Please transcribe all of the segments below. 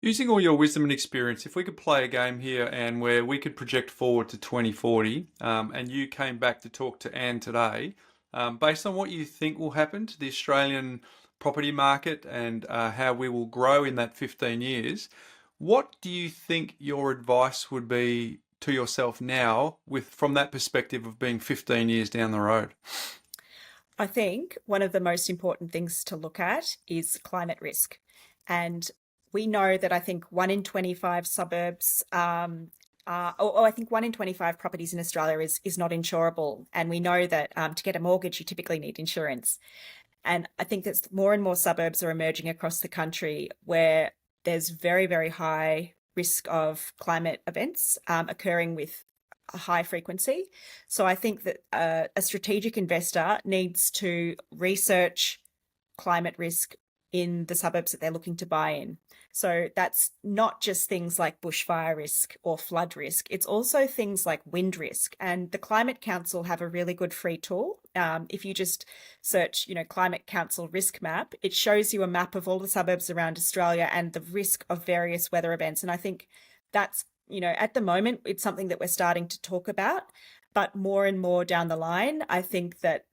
Using all your wisdom and experience, if we could play a game here, Anne, where we could project forward to 2040, and you came back to talk to Anne today, based on what you think will happen to the Australian property market and how we will grow in that 15 years, what do you think your advice would be to yourself now, with from that perspective of being 15 years down the road? I think one of the most important things to look at is climate risk. And we know that I think 1 in 25 suburbs, I think 1 in 25 properties in Australia is not insurable. And we know that to get a mortgage, you typically need insurance. And I think that more and more suburbs are emerging across the country where there's very, very high risk of climate events occurring with a high frequency. So I think that a strategic investor needs to research climate risk in the suburbs that they're looking to buy in. So that's not just things like bushfire risk or flood risk, it's also things like wind risk. And the Climate Council have a really good free tool. If you just search, Climate Council risk map, it shows you a map of all the suburbs around Australia and the risk of various weather events. And I think that's, at the moment, it's something that we're starting to talk about. But more and more down the line, I think that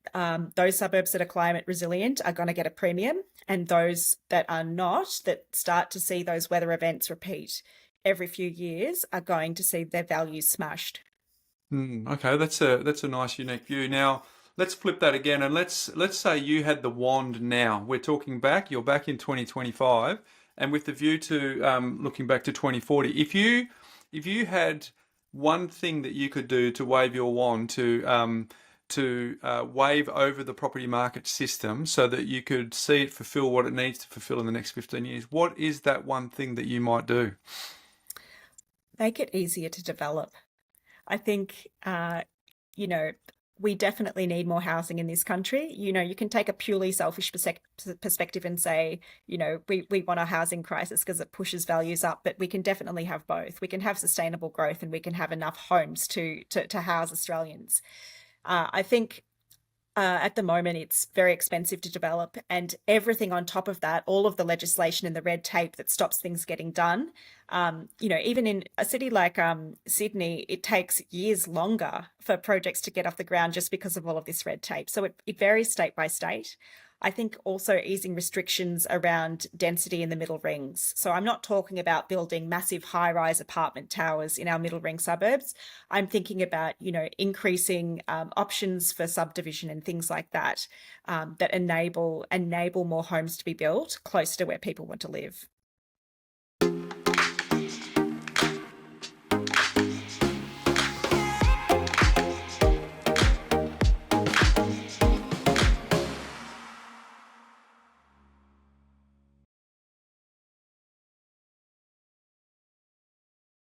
those suburbs that are climate resilient are going to get a premium, and those that are not, that start to see those weather events repeat every few years, are going to see their values smashed. Okay, that's a nice unique view. Now, let's flip that again, and let's say you had the wand now. We're talking back. You're back in 2025, and with the view to looking back to 2040. If you had one thing that you could do to wave your wand to wave over the property market system so that you could see it fulfill what it needs to fulfill in the next 15 years, what is that one thing that you might do? Make it easier to develop. I think, you know, we definitely need more housing in this country. You can take a purely selfish perspective and say, we want a housing crisis because it pushes values up, but we can definitely have both. We can have sustainable growth and we can have enough homes to house Australians. I think at the moment, it's very expensive to develop, and everything on top of that, all of the legislation and the red tape that stops things getting done. Even in a city like Sydney, it takes years longer for projects to get off the ground just because of all of this red tape. So it varies state by state. I think also easing restrictions around density in the middle rings. So I'm not talking about building massive high-rise apartment towers in our middle ring suburbs. I'm thinking about, increasing options for subdivision and things like that, that enable more homes to be built close to where people want to live.